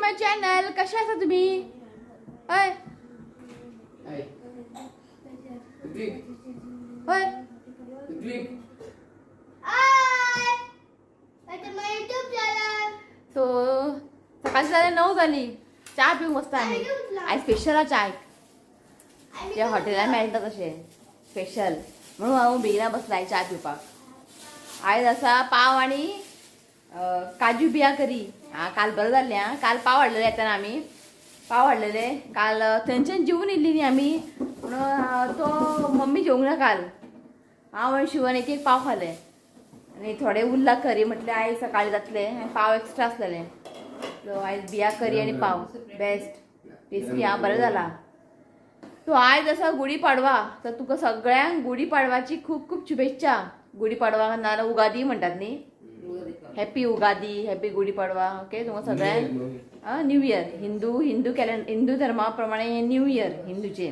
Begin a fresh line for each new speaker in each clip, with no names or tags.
My channel. कशा आहात तुम्ही? होय होय सो सकाळची झाले 9 झाली. चहा पिऊ मस्त आम्ही. आज स्पेशल चाय जे हॉटेलात मेळटा तशे स्पेशल म्हणून हांव बेगिना बसलाय चहा पिवपाक. आज असा पाव आणि काजू बिया करी. काल बरं जाल्लें. काल पाव हाडलेले येताना आमी पाव हाडलेले. काल थंयच्यान जेवून येयल्ली न्ही आमी म्हणून तो मम्मी जेवूंक ना काल. हांव आनी शिवन एक एक पाव खाले आनी थोडे उरला करी म्हटलें आयज सकाळीं जातले. पाव एक्स्ट्रा आसलेले सो आयज बिया करी आनी पाव बेस्ट टेस्टी. बरें जाला. तो आयज असा गुढीपाडवा तर तुका सगळ्यांक गुढीपाडवाची खूप खूप शुभेच्छा. गुढीपाडवा नाल्यार उगादी म्हणटात न्ही. Happy Ugadi, happy Gudhi Padwa. Okay तुमकां सगळ्यांक new year. Hindu calendar Hindu धर्मा प्रमाणे हे न्यू इयर हिंदूचे.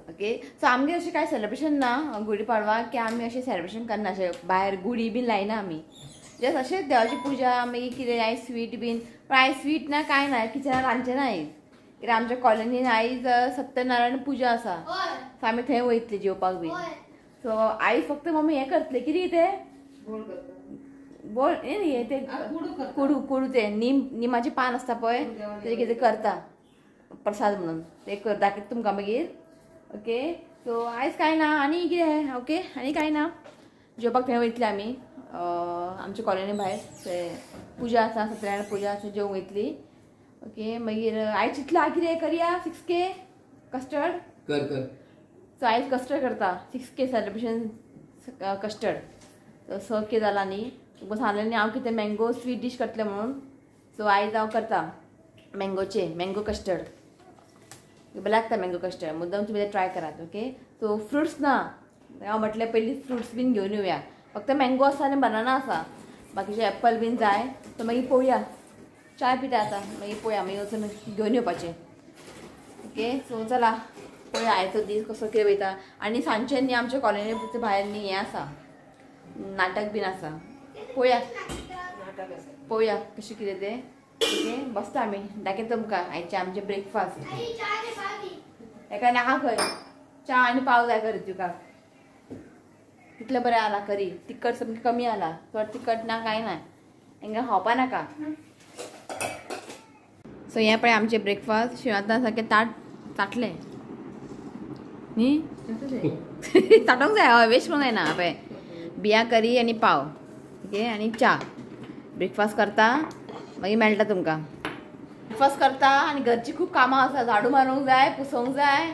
ओके सो आमगे अशें कांय सेलिब्रेशन ना गुढीपाडवा की आमी अशें सेलिब्रेशन करना. अशें भायर गुढी बीन लायना आमी. जस्ट अशेंच देवाची पुजा मागीर कितें आयज स्वीट बीन. पण आयज स्वीट ना कांय ना किचनान रांदचें ना आयज. कित्याक आमच्या कॉलनीन आयज सत्यनारायण पुजा आसा सो आमी थंय वयतली जेवपाक बी. सो आयज फक्त मम्मी हें करतले कितें तें बोल न्ही ते कुडू ते निमाचे पान आसता पळय तेजे कितें करता प्रसाद म्हणून ते कर दाखयता तुमकां मागीर. ओके सो आयज कांय ना आनी कितें. ओके आनी कांय ना जेवपाक थंय वयतली आमी आमच्या कॉलनी भायर. ते पुजा आसा सत्यनारायण पुजा आसा जेवंक वयतली. ओके मागीर आयज चिंतला कितें करया 6K कस्टर्ड कर. सो आयज कस्टर्ड करता 6K सेलिब्रेशन कस्टर्ड. 6K जाला न्ही तुका सांगलें न्ही हांव कितें मँगो स्वीट डीश करतलें म्हणून. सो आयज हांव करता मँगो कस्टर्ड. बरें लागता मँगो कस्टर्ड. मुद्दम तुमी ट्राय करात. ओके सो फ्रुट्स ना हांव म्हटलें पयलीं फ्रुट्स बीन घेवन येवया. फक्त मँगो आसा आनी बनाना आसा. बाकीचे एप्पल बीन जाय सो मागीर पळोवया. चाय पिता आतां मागीर पळोवया मागीर वचून घेवन येवपाचें. ओके सो चला पळोवया आयचो दीस कसो कितें वयता. आनी सांजचें न्ही आमच्या कॉलनी भायर न्ही हें आसा नाटक बीन आसा. पळोवया कशें कितें तें. ओके बसता आमी दाखयता तुमकां आयचें आमचें ब्रेकफास्ट. हेका नाका खंय च्या आनी पाव जाय करी तुका. कितलें बरें जाला करी. तिखट सामकें कमी जाला. चड तिखट ना कांय ना हांकां खावपा नाका. सो हें पळय आमचें ब्रेकफास्ट. शिवांतान सारकें ताटलें न्ही ताटोंक जाय. हय वेस्ट करूंक जायना. पळय बिया करी आनी पाव. ओके आनी च्या ब्रेकफास्ट करता मागीर मेळटा तुमकां. ब्रेकफास्ट करता आनी घरची खूब कामां आसा. झाडू मारूंक जाय, पुसोवंक जाय,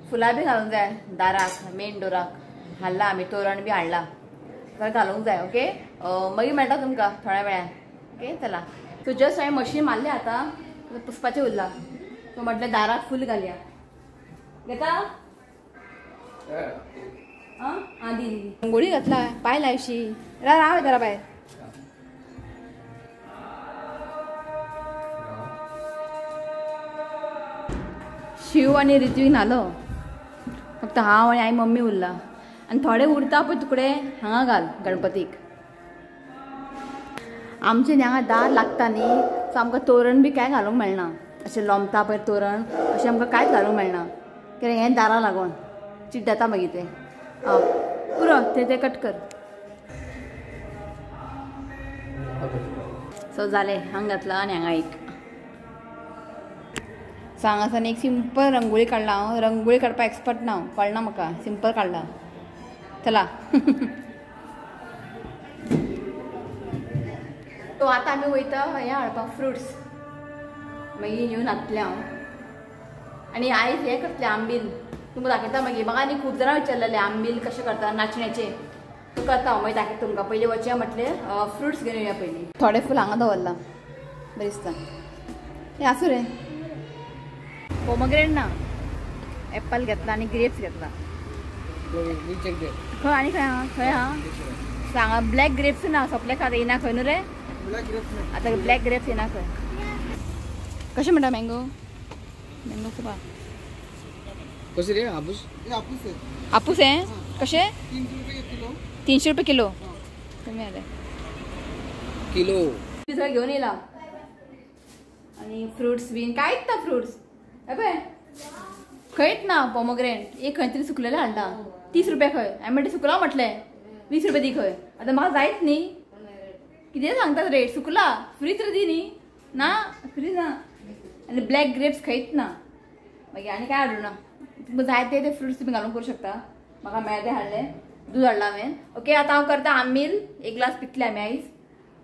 फुलां बी घालूंक जाय दाराक मेन डोराक. हाडला आमी तोरण बी हाडला तर घालूंक जाय. ओके मागीर मेळटा तुमकां थोड्या वेळान. ओके चला सो जस्ट हांवें मशीन मारलें आतां पुसपाचें उरलां सो म्हटलें दाराक फूल घालया. घेता आं दी रंगोळी घातला पाय लायशी राव जरा बाय. शिव आनी ऋत्वीक नालो फक्त हांव आनी आई मम्मी उरला. आनी थोडे उरता पळय तुकडे हांगा घाल गणपतीक. आमचे न्ही हांगा दार लागता न्ही सो आमकां तोरण बी कांय घालूंक मेळना. अशें लोमता पळय तोरण अशें आमकां कांयच घालूंक मेळना कित्याक हें दारां लागून चिड्ड जाता मागीर तें. पुरो तें कट कर. सो जालें हांगा घातला आनी हांगा एक. सो हांगासान एक सिंपल रंगोळी काडला. हांव रंगोळी काडपाक एक्सपर्ट ना. कळना म्हाका सिंपल काडला. चला तो आतां आमी वयता हें हाडपाक फ्रुट्स. मागीर येवन हाडटलें हांव. आनी आयज हें करतलें आंबील तुमकां दाखयता मागीर. म्हाका आनी खूब जाणां विचारलेलें आंबील कशें करता नाचण्याचें. तो करता हांव मागीर दाखयता तुमकां. पयलीं वचया म्हटलें फ्रुट्स घेवन येवया पयलीं. थोडे फूल हांगा दवरला बरें दिसता. हें आसूं रे पोमग्रेनेट ना एप्पल घेतला आनी ग्रेप्स घेतला. खंय आनी खंय आहा खंय आहा सांगा. ब्लॅक ग्रेप्स ना सोंपले खात येना खंय न्हू रे. आतां ब्लॅक ग्रेप्स येना खंय. कशें म्हणटा मँगो तुका
कशें रे हापूस
हापूस हें कशें 300 रुपये किलो. कमी जालें
किलो
घेवन येयला. आणि फ्रुट्स बीन कांयच ना फ्रुट्स पळय खंयच ना पोमोग्रेंट एक खंय तरी सुकलेले हाडला 30 रुपया खंय हांवें म्हणलें सुकला म्हटलें 20 रुपया दी खंय आतां म्हाका जायच न्ही कितें सांगतात रेट सुकला फ्री तर दी न्ही ना फ्री ना आनी ब्लॅक ग्रेप्स खंयच ना मागीर आनी काय हाडूं ना तुमकां जाय ते फ्रुट्स तुमी घालून करूं शकता म्हाका मेळ्ळें तें हाडलें दूध हाडलां हांवें ओके आतां हांव करता आमील एक ग्लास पितलें आमी आयज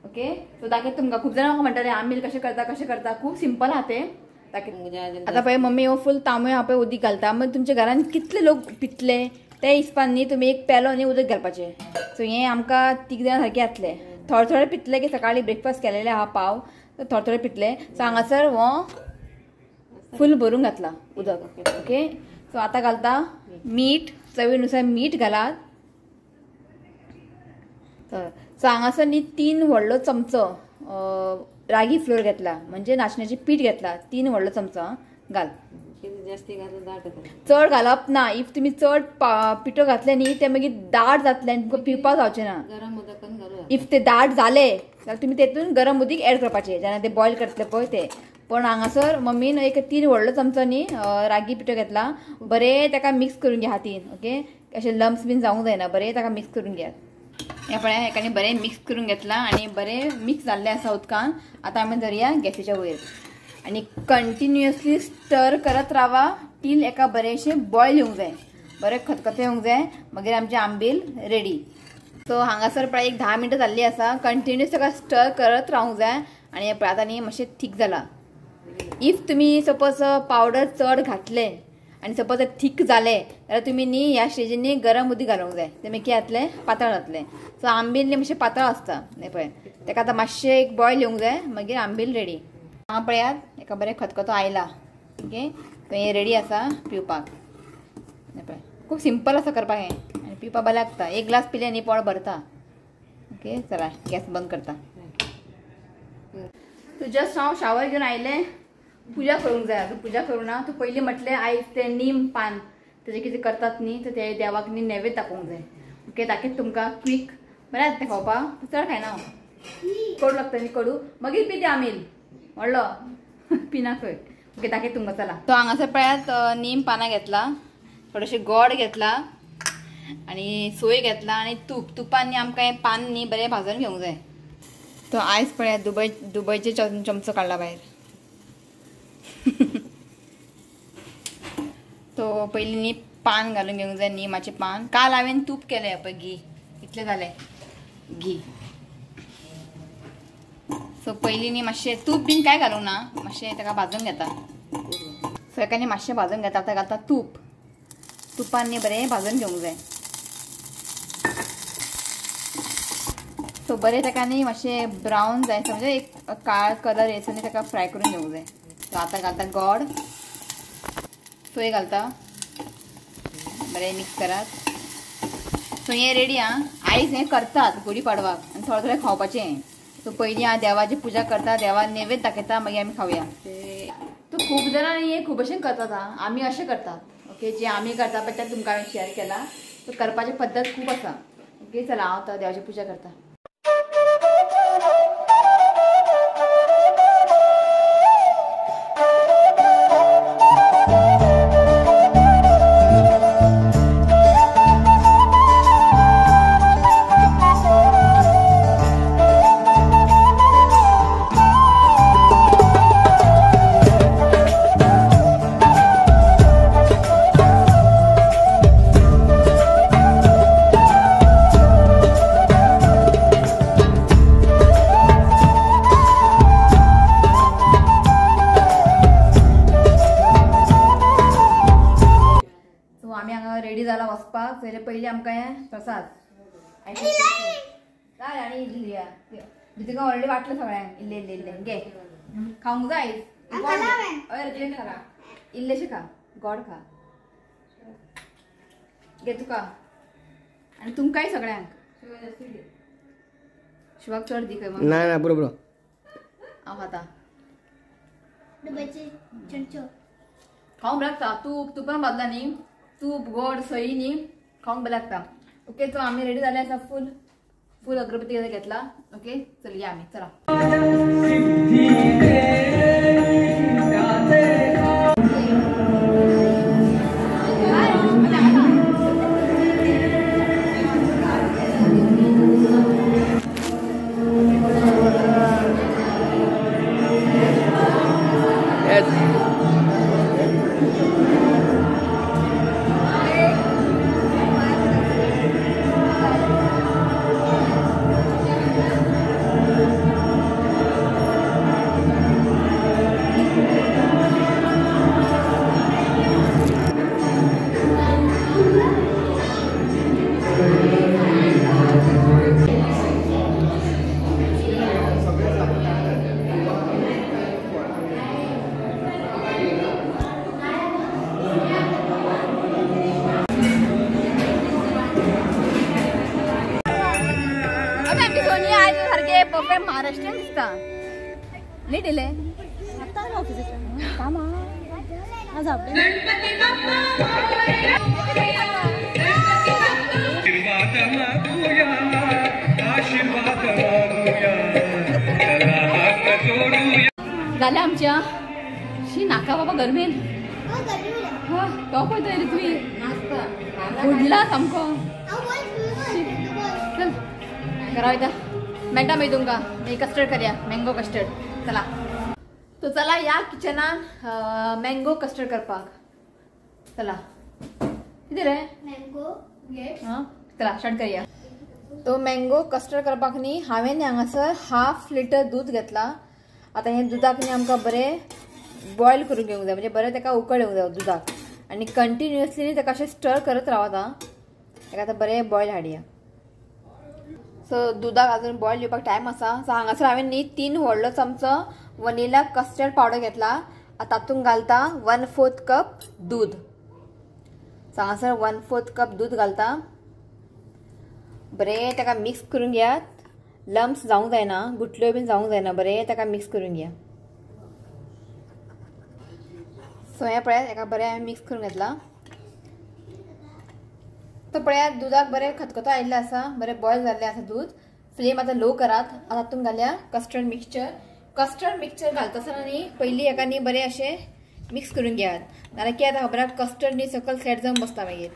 ओके सो दाखयता तुमकां खूब जाणां म्हाका म्हणटाले आमील कशें करता खूब सिंपल आहा तें आता पळय मम्मी हो फुल तांबळे हांव पळय उदीक घालता मग तुमच्या घरान कितले लोक पितले त्या हिसपान न्ही तुमी एक पेलो न्ही उदक घालपाचें सो हें आमकां 3 जाणां सारकें जातलें थोडे थोडे पितले की सकाळी ब्रेकफास्ट केलेले आहा पाव थोडे थोडे पितले सो हांगासर हो फुल भरून घातला उदक ओके सो आतां घालता मीठ चवीनुसार मीठ घालात सो हांगासर न्ही 3 व्हडलो चमचो रागी फ्लोर घेतला म्हणजे नाचण्याचे पीठ घेतला 3 व्हडलो चमचो घाल चड घालप ना इफ तुम्ही चड पिठो घातले न्ही ते मागीर दाट जातले आनी तुमकां पिवपाक जावचें ना इफ ते दाट जाले जाल्यार तुमी तेतून गरम उदीक एड करपाचें जेन्ना ते बॉयल करतले पळय ते पण हांगासर मम्मीन एक 3 व्हडलो चमचो न्ही रागी पिठो घेतला बरें ताका मिक्स करून घे हातीन ओके अशें लम्स बीन जावंक जायना बरें ताका मिक्स करून घेयात हे पळय हेकांनी बरें मिक्स करून घेतला आनी बरें मिक्स जाल्लें आसा उदकान आतां आमी धरया गॅसीच्या वयर आनी कंटिन्युअसली स्टर करत रावा टील एका बरेंशें बॉयल येवंक जाय बरें खतखतें येवंक जाय मागीर आमचें आंबील रेडी सो हांगासर पळय एक 10 मिनटां जाल्लीं आसा कंटिन्युअस ताका स्टर करत रावंक जाय आनी पळय आतां न्ही मातशें थीक जाला इफ तुमी सपोज पावडर चड घातले आनी सपोज थीक जालें जाल्यार तुमी न्ही ह्या स्टेजीन न्ही गरम उदीक घालूंक जाय तें मागीर जातलें पातळ जातलें सो आंबील न्ही मातशें पातळ आसता न्ही पळय ताका आतां मातशें एक बॉयल येवंक जाय मागीर आंबील रेडी हांगा पळयात एका बरें खतखतो आयला ओके सो हें रेडी आसा पिवपाक पळय खूब सिंपल आसा करपाक हें आनी पिवपाक बरें लागता एक ग्लास पिलें न्ही पोट भरता ओके चला गॅस बंद करता सो जस्ट हांव शावर घेवन आयलें पुजा करूंक जाय पुजा करूं ना तूं पयलीं म्हटलें आयज तें नीम पान तेजें कितें करतात न्ही तर ते देवाक न्ही नैवेद्य दाखोवंक जाय ओके दाखयता तुमकां क्वीक बरें जाता तें खावपाक चड खायना हांव कडू लागता न्ही कडू मागीर पिते आमील व्हडलो पिना खंय ओके दाखयता तुमकां चला तो हांगासर पळयात नीम पानां घेतला थोडेशें गोड घेतला आनी सोय घेतला आनी तुपान न्ही आमकां हें पान न्ही बरें भाजून घेवंक जाय तो आयज पळयात दुबयचे चमचो काडला भायर तो पयलीं न्ही पान घालून घेवंक जाय निमाचें पान काल हांवें तूप केलें पळय घी इतलें जालें घी सो पयलीं न्ही मातशें तूप बीन कांय घालूंक ना मातशें ताका भाजून घेता सो हेका न्ही मातशें भाजून घेता ताका घालता तुपान न्ही बरें भाजून घेवंक जाय सो बरें ताका न्ही मातशें ब्रावन जाय म्हणजे एक काळ कलर येयसर न्ही ताका फ्राय करून घेवंक जाय सो आतां घालता गोड सोय घालता बरें मिक्स करात सो हें रेडी आं आयज हें करतात गुडी पाडवाक आनी थोडें थोडें खावपाचें सो पयलीं हांव देवाची पुजा करता देवाक नैवेद्य दाखयता मागीर आमी खावया तो खूब जाणांनी हें खूब अशें करतात आमी अशें करतात ओके जें आमी करता पळय तें तुमकां हांवें शेअर केला सो करपाची पद्दत खूब आसा ओके चला हांव आतां देवाची पुजा करता रेडी जाला वचपाक पयले पयलीं आमकां हें प्रसाद जाय आनी इल्ली तुका ऑलरेडी वाटलें सगळ्यांक इल्लें इल्लें इल्लें घे खावंक जाय हय रजनी खा इल्लेशें खा गोड खा घे तुका आनी तुमकांय सगळ्यांक शिवाक चड दी खंय मग
ना ना बरोबर
हांव खाता खावंक बरें लागता तुपान भाजला न्ही तूप गोड सई न्ही खावंक बरें लागता ओके सो आमी रेडी जाले आसा फूल अगरबत्ती घेतला ओके चल या आमी चला कपडे महाराष्ट्रीयन दिसता नीट इले कामा आज झाल्या आमच्या शी नाका बाबा गरमेन तो पळय तरी तुमी उडला सामको चल करा वयता मेळटा मागीर तुमकां मागीर कस्टर्ड करया मँगो कस्टर्ड चला तो चला या किचनान मँगो कस्टर्ड करपाक चला कितें रे मँगो हां चला स्टार्ट करया तो मँगो कस्टर्ड करपाक न्ही हांवें हांगासर 1/2 लिटर दूध घेतला आता हे दुधाक न्ही आमकां बरें बॉयल करून घेवंक जाय म्हणजे बरें ताका उकळ येवंक जाय दुधाक आनी कंटिन्युअसली ताका अशें स्टर करत रावता ताका आतां बरें बॉयल हाडया सो दुधाक अजून बॉयल येवपाक टायम आसा सो हांगासर हांवें न्ही 3 व्हडलो चमचो वनिला कस्टर्ड पावडर घेतला तातूंत घालता 1/4 कप दूध सो हांगासर 1/4 कप दूध घालता बरें ताका मिक्स करून घेयात लम्स जावंक जायना गुटल्यो बीन जावंक जायना बरें ताका मिक्स करून घेया सो हे पळयात हाका बरें हांवें मिक्स करून घेतला तो पळयात दुधाक बरें खतखतो आयिल्लें आसा बरें बॉयल जाल्लें आसा दूध फ्लेम आतां लो करात तातूंत घालया कस्टर्ड मिक्सचर घालता आसतना न्ही पयलीं हाका न्ही बरें अशें मिक्स करून घेयात नाल्यार कितें जाता खबर कस्टर्ड न्ही सकयल सेट जावन बसता मागीर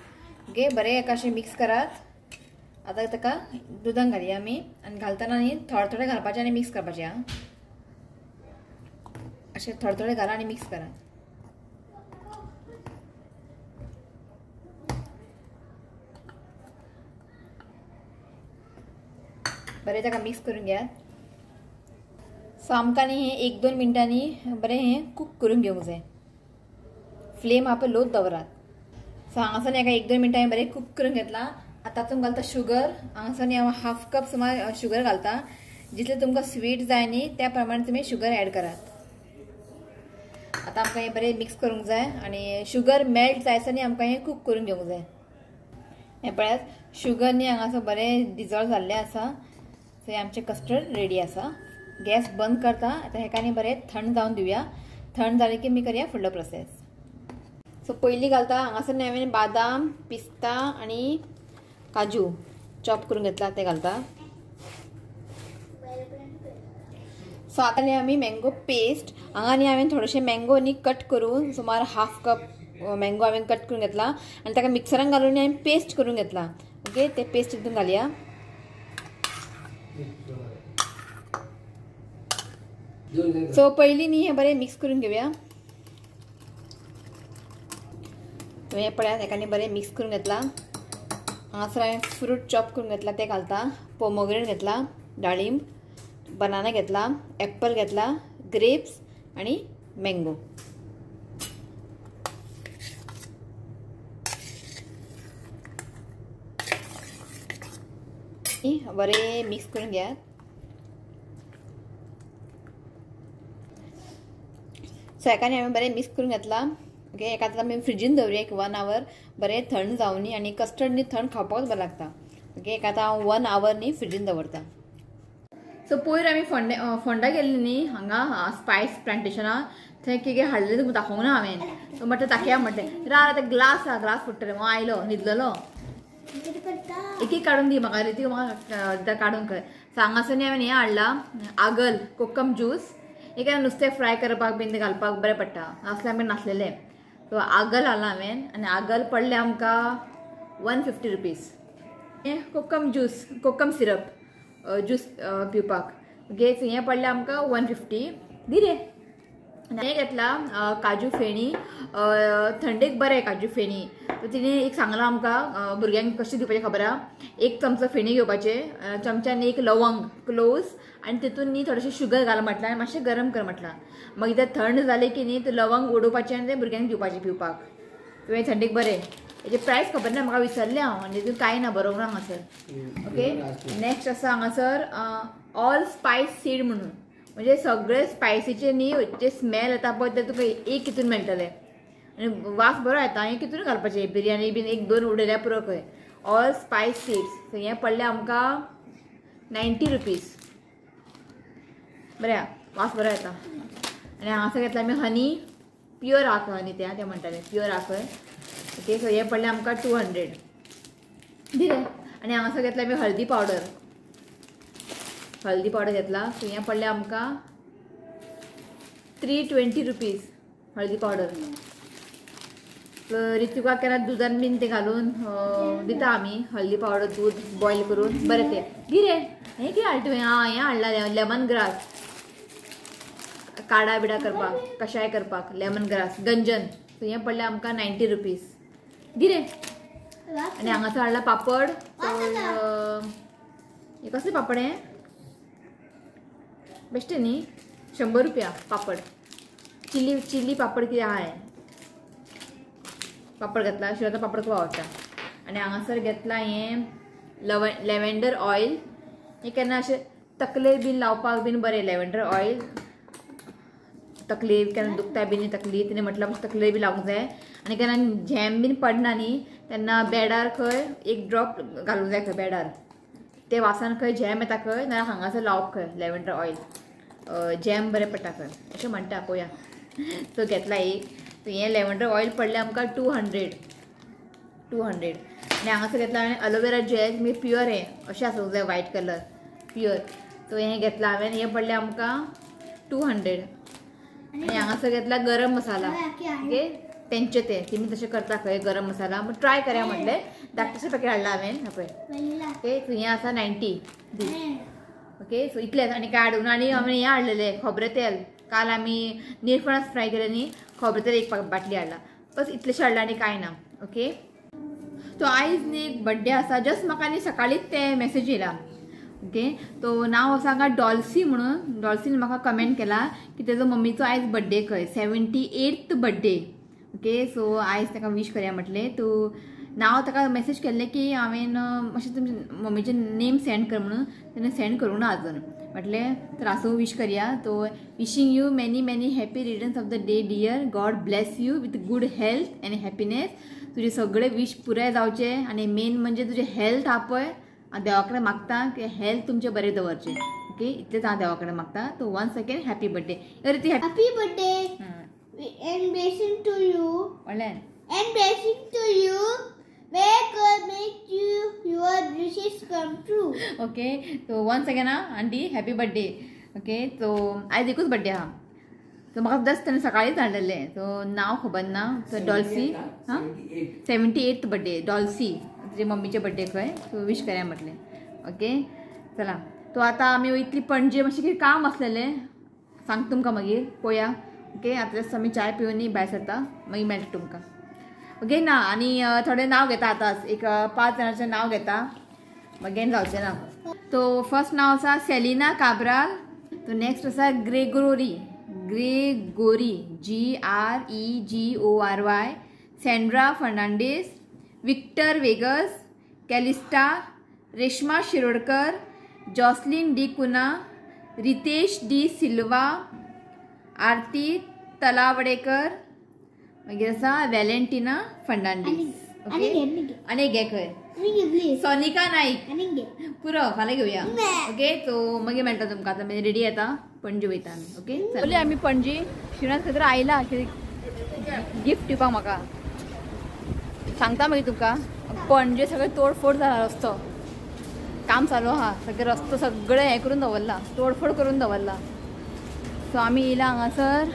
ओके बरें हाका अशें मिक्स करात आता ताका दुधान घालया आमी आनी घालतना न्ही थोडे थोडे घालपाचें आनी मिक्स करपाचें आं अशें थोडे थोडे घाला आनी मिक्स करा बरें ताका मिक्स करून घेयात सो आमकां न्ही हें 1-2 मिनटांनी बरें हें कूक करून घेवंक जाय फ्लेम आप लोच दवरात सो हांगासर हाका 1-2 मिनटांनी बरें कूक करून घेतला आतां तातूंत घालता शुगर हांगासर न्ही हांव 1/2 कप सुमार शुगर घालता जितलें तुमकां स्वीट जाय न्ही त्या प्रमाणे तुमी शुगर ऍड करात आतां आमकां हें बरें मिक्स करूंक जाय आनी शुगर मेल्ट जायसर न्ही आमकां हें कूक करून घेवंक जाय हें पळयात शुगर न्ही हांगासर बरें डिजॉल्व जाल्लें आसा सो आमचें कस्टर्ड रेडी आसा गॅस बंद करता आतां हेका न्ही बरें थंड जावन दिवया थंड जालें की आमी करया फुडलो प्रोसेस सो पयलीं घालता हांगासर न्ही हांवें बादाम पिस्ता आनी काजू चॉप करून घेतला ते घालता सो आतां न्ही आमी मँगो पेस्ट हांगा न्ही हांवें थोडेशे मँगो न्ही कट करून सुमार 1/2 कप मँगो हांवें कट करून घेतला आनी ताका मिक्सरान घालून हांवें पेस्ट करून घेतला ओके ते पेस्ट हितून घालया सो पयलीं न्ही हें बरें मिक्स करून घेवया हें पळयात हेका न्ही बरें मिक्स करून घेतला हांगासर हांवें फ्रूट चॉप करून घेतला ते घालता पोमोग्रेनेट घेतला डाळिंब बनाना घेतला एप्पल घेतला ग्रेप्स आनी मँगो बरें मिक्स करून घेयात सो हेका न्ही हांवें बरें मिक्स करून घेतला ओके हेका आतां आमी फ्रिजीन दवरया एक 1 आवर बरें थंड जावन न्ही आनी कस्टर्ड न्ही थंड खावपाकूच बरें लागता ओके हेका आतां हांव 1 आवर न्ही फ्रिजीन दवरता सो पयर आमी फोंडा गेल्ली न्ही हांगा स्पायस प्लांटेशना थंय कितें हाडलें तुमकां दाखोवंक ना हांवें सो म्हटलें दाखया म्हटलें राव ते ग्लास फुट्टा रे आयलो न्हिदलेलो एक काडून दी म्हाका रे ती म्हाका काडूंक कळय सो हांगासर न्ही हांवें हें हाडला आगल कोकम ज्यूस एक नुस्तें फ्राय करपाक बीन घालपाक बरें पडटा असलें आमी नासलेलें सो आगल हाडला हांवें आनी आगल पडलें आमकां 150 रुपीज हें कोकम सिरप ज्यूस पिवपाक ओके सो हें पडलें आमकां 150 दी रे हें घेतला काजू फेणी थंडेक बरें काजू फेणी सो तिणें एक सांगलां आमकां भुरग्यांक कशें दिवपाचें खबर आहा 1 चमचो फेणी घेवपाचे चमच्यान 1 लवंग क्लोव्स आनी तितून न्ही थोडेशें शुगर घाल म्हटलें आनी मातशें गरम कर म्हटलां मागीर तें थंड जालें की न्ही तें लवंग उडोवपाचें आनी तें भुरग्यांक दिवपाचें पिवपाक तुवें थंडेक बरें हेजें प्रायस खबर ना म्हाका विसरलें हांव आनी तितून कांय ना बरोबर ना हांगासर ओके नेक्स्ट आसा हांगासर ऑल स्पायस सीड म्हणून म्हणजे सगळे स्पायसीचे न्ही जे स्मेल येता पळय ते तुका एक हितून मेळटले आनी वास बरो येता एक हितून घालपाचें बिरयानी बीन 1-2 उडयल्या पुरो खंय ऑल स्पायस सीड्स सो हें पडलें आमकां 90 रुपीज बऱ्या वास बरो येता. आनी हांगासर घेतला आमी हनी प्युअर आखय हनी ते म्हणटाले प्युअर आखय. ओके सो हे पडले आमकां 200 दिले. आनी हांगासर घेतला आमी हळदी पावडर घेतला. सो हे पडले आमकां 320 रुपीज हळदी पावडर. रितुकाक केन्ना दुधान बीन ते घालून दिता आमी हळदी पावडर दूध बॉयल करून बरें ते गिरे. हें कितें हाडटा तुवें? हें हाडला लेमन ग्रास काडा बिडा करपाक कशाय करपाक लेमन ग्रास गंजन. सो हें पडलें आमकां 90 रुपीज गिरे. आनी हांगासर हाडला पापड. हें कसलें पापड हें बेश्टे न्ही 100 रुपया पापड. चिली पापड कितें आहा हें पापड घेतला. शिवराचा पापड खूब आवडटा. आनी हांगासर घेतला हें लॅव्हेंडर ऑयल. हें केन्ना अशें तकले बीन लावपाक बीन बरें लॅव्हेंडर ऑयल. तकली केन्ना दुखता बीन तकली तिणें म्हटल्यार तकले बी लावूंक जाय. आनी केन्ना झॅम बीन पडना न्ही तेन्ना बेडार खंय एक ड्रॉप घालूंक जाय खंय बेडार. ते वासान खंय झॅम येता खंय नाल्यार हांगासर लावप खंय लॅव्हेंडर ऑयल जॅम बरें पडटा खंय अशें म्हणटा पळोवया. तो घेतला एक. सो हें लॅव्हेंडर ऑयल पडलें आमकां 200. आनी हांगासर घेतला हांवें अलोवेरा जॅल म्हणजे प्युअर हें अशें आसूंक जाय व्हायट कलर प्युअर. सो हें घेतला हांवें. हें पडलें आमकां 200. आनी हांगासर घेतला गरम मसाला. ओके तेंचे तेमी तशें करता खंय गरम मसाला ट्राय करया म्हटलें धाकटेशें पॅकेट हाडला हांवें पळय. ओके सो हें आसा 90 दी. ओके सो इतलेंच आनी काय हाडून. आनी हांवें हें हाडलेलें खोबरें तेल. काल आमी निरफणस फ्राय केले न्ही खोबरें तेल एक बाटली हाडला. बस इतलेशें हाडला आनी कांय ना. ओके तो आयज न्ही एक बड्डे आसा. जस्ट म्हाका न्ही सकाळीच ते मॅसेज येयला. ओके तो नांव आसा हांगा डॉल्सी म्हणून. डॉल्सीन म्हाका कमेंट केला की तेजो मम्मीचो आयज बड्डे खंय 78th बड्डे. ओके सो आयज ताका विश करया म्हटलें. तूं नांव ताका मेसेज केल्लें की हांवें मातशें तुमचे मम्मीचें नेम सेंड कर म्हणून तेणें सेंड करूं ना आजून. म्हटलें तर आसूं विश करया. तो wishing you many happy returns of the day dear. God bless you with good health and happiness. तुजे सगळे विश पुराय जावचे आनी मेन म्हणजे तुजें हेल्थ आहा पळय हांव देवा कडेन मागता की हेल्थ तुमचें बरें दवरचें. ओके इतलेंच हांव देवा कडेन मागता. तो वन्स अगेन हॅपी बर्थडे. ती
happy birthday and blessing to you.
म्हणलें
And blessing to you. May God make your wishes come true.
Okay तो once again aunty happy birthday. Okay तो आयज एकूच बर्थडे आहा. तो म्हाका जस्ट ताणें सकाळींच हाडलेलें. तो नांव खबर ना. तो डॉल्सी 78th बर्थडे डॉल्सी तुजे मम्मीचे बर्थडे खंय. सो विश करया म्हटलें. ओके चला तो आतां आमी वयतली पणजे मातशें कितें काम आसलेलें सांगता तुमकां मागीर पळोवया. ओके आतां जस्ट आमी चाय पिवन न्ही भायर सरता मागीर मेळटा तुमकां. ओके ना आनी थोडें नांव घेता आतांच एक 5 जाणांचें नांव घेता मागीर जावचें ना. तो फर्स्ट नांव आसा सेलिना काब्राल. तो नेक्स्ट आसा Gregory GREGORY. Sandra Fernandes. Victor Vegas. Calista. Reshma Shirodkar. Jocelyn D'Cunha. Ritesh D'Silva. Aarti Talawdekar. मागीर आसा व्हॅलेंटिना फर्नांडीस. ओके आनी घे खंय सोनिका नाईक. पुरो फाल्यां घेवया. ओके तो मागीर मेळटा तुमकां. आतां रेडी येता पणजे वयता आमी. ओके चल आमी पणजे श्रीनाथ खंय तरी आयला गिफ्ट दिवपाक म्हाका सांगता मागीर तुका. पणजे सगळें तोडफोड जाला रस्तो काम चालू आहा. सगळे रस्तो सगळे हें करून दवरला तोडफोड करून दवरला. सो आमी येयला हांगासर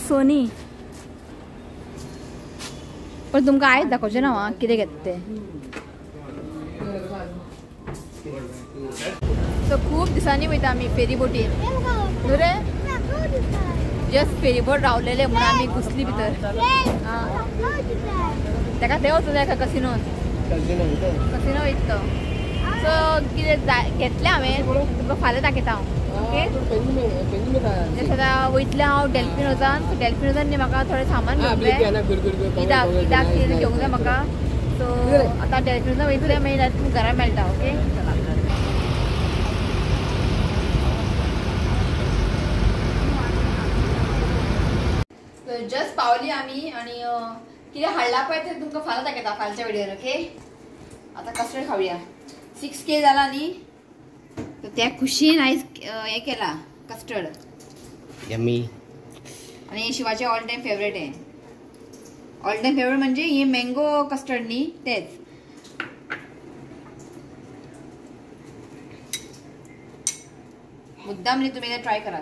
सोनी. पण तुमकां आयज दाखोवचें ना हांव कितें घेता तें. सो खूब दिसांनी वयता आमी फेरी बोटीन न्हू रे. जस्ट फेरी बोट रावलेले म्हणून आमी घुसली भितर. ताका थंय वचूं जाय कसिनोन वयता तो. सो कितें घेतलें हांवें तुमकां फाल्यां दाखयता हांव. ओके जस्ट आतां वयतलें हांव डेल्फिनोजान. डेल्फिनोजान न्ही म्हाका थोडें सामान घेवंक जाय ईदाक कितें घेवंक जाय म्हाका. सो आतां डेल्फिनोजान वयतलें मागीर तुमकां घरा मेळटा. ओके जस्ट पावली आमी आनी कितें हाडला पळय तें तुमकां फाल्यां दाखयता फाल्याच्या व्हिडियोर. ओके आतां कस्टर्ड खावया. 6K जाला न्ही तर त्या खुशीन आयज हे केला कस्टर्ड
यम्मी.
आणि शिवाचे ऑल टाइम फेवरेट आहे. ऑल टाइम फेवरेट म्हणजे हे मँगो कस्टर्ड न्ही तेच. मुद्दाम म्हणजे तुम्ही ट्राय करा,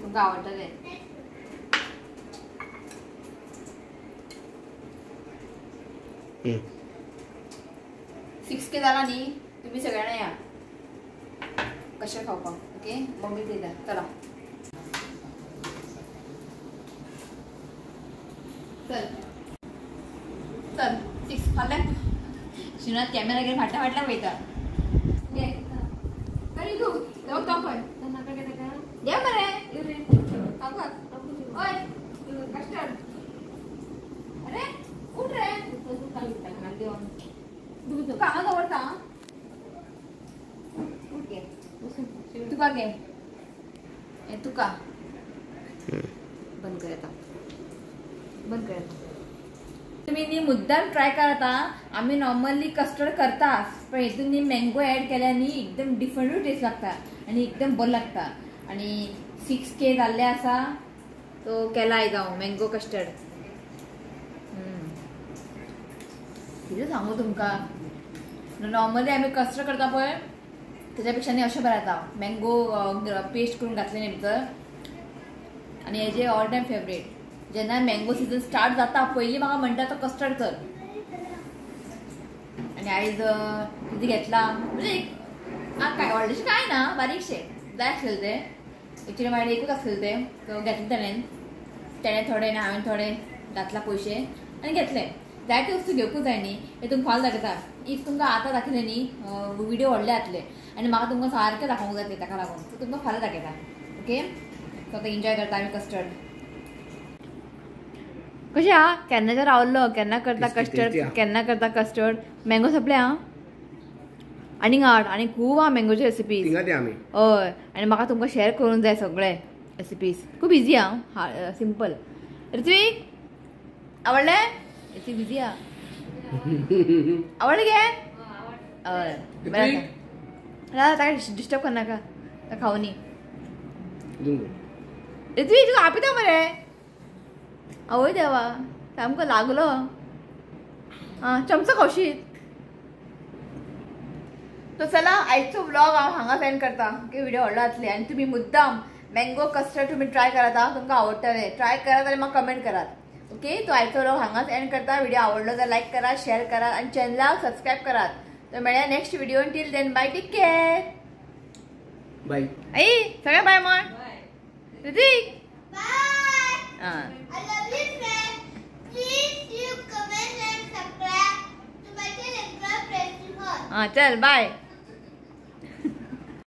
तुमका आवडटले.
हम्म.
6K झाला न्ही, तुम्ही सगळ्यांना या कशें खावपाक. ओके मम्मी दिला चला. चल चल 6 फाटल्या. श्रीनाथ कॅमेरा घेऊन फाटल्या फाटल्या वयता. करी तू जाऊ तो पण या मरे काका. ओय कस्टर्ड. अरे उठ रे तू कामात आवडता. उठ घे तुका घे तुका. बंद कर आता, बंद कर. तुम्ही नी मुद्दाम ट्राय करता. आम्ही नॉर्मली कस्टर्ड करतात, पण हितून नी मँगो ऍड केल्यानी एकदम डिफरंट टेस्ट लागता आणि एकदम बरं लागता. आणि 6K जाल्ले आसा तो केला आयज हांव मँगो कस्टर्ड. कितें सांगू तुमका. नॉर्मली आम्ही कस्टर्ड करता पळय त्याच्यापेक्षा न्ही अशें बरें जाता. मँगो पेस्ट करून घातले न्ही भितर. आणि हेजे ऑल टायम फेवरेट. जेन्ना मँगो सीजन स्टार्ट जाता पयलीं म्हाका म्हणटा तो कस्टर्ड कर. आणि आयज कितें घेतला म्हणजे काय व्हडलेशें काय ना, बारीकशे जाय आसलेले ते. एक्चुली म्हाजे एकूच आसलेले ते, तो घेतले तेणें थोडे आनी हांवें थोडे घातला पयशे आनी घेतले. जायते वस्तू घेवकूच जाय न्ही, हे तुमकां फाल दाखयता. इफ तुमकां आतां दाखयले न्ही व्हिडिओ व्हडले जातले आनी म्हाका तुमकां सारकें दाखोवंक जाय ताका लागून. सो तुमकां फाल्यां दाखयता. ओके सो आतां एन्जॉय करता आमी कस्टर्ड. कशें आहा केन्नाच्या रावल्लो, केन्ना करता कस्टर्ड, केन्ना करता कस्टर्ड. मँगो सोंपले आहा आनीक हाड आनी खूब आहा मँगोचे रेसिपीज. हय आनी म्हाका तुमकां शेअर करूंक जाय सगळे रेसिपीज. खूब इजी आहा, सिंपल. ऋत्विक आवडले? इतली बिझी आहा. आवडले गे? हय बरें आसा. ताका डिस्टर्ब करनाका, खावनी. ऋत्विक तुका आपयता मरे. आवय देवा सामको लागलो. चमचो खावशीत. तो चला आयचो व्लॉग हांव हांगा सेंड करता. ओके व्हिडिओ व्हडलो जातले आनी तुमी मुद्दाम मँगो कस्टर्ड तुमी ट्राय करात. तुमकां आवडटलें. ट्राय करात आनी म्हाका कमेंट करात. ओके तो आयचो व्लॉग हांगाच एंड करता. व्हिडिओ आवडलो जाल्यार लायक करा, शेअर करा आणि चॅनलाक सबस्क्राईब करात. तर मेळया next video. Till then bye, take care.
Bye.
आई सगळ्या बाय म्हण. Hrithik
Bye. I love you, friends. Please do comment and subscribe to my channel. Press the bell.
चल बाय.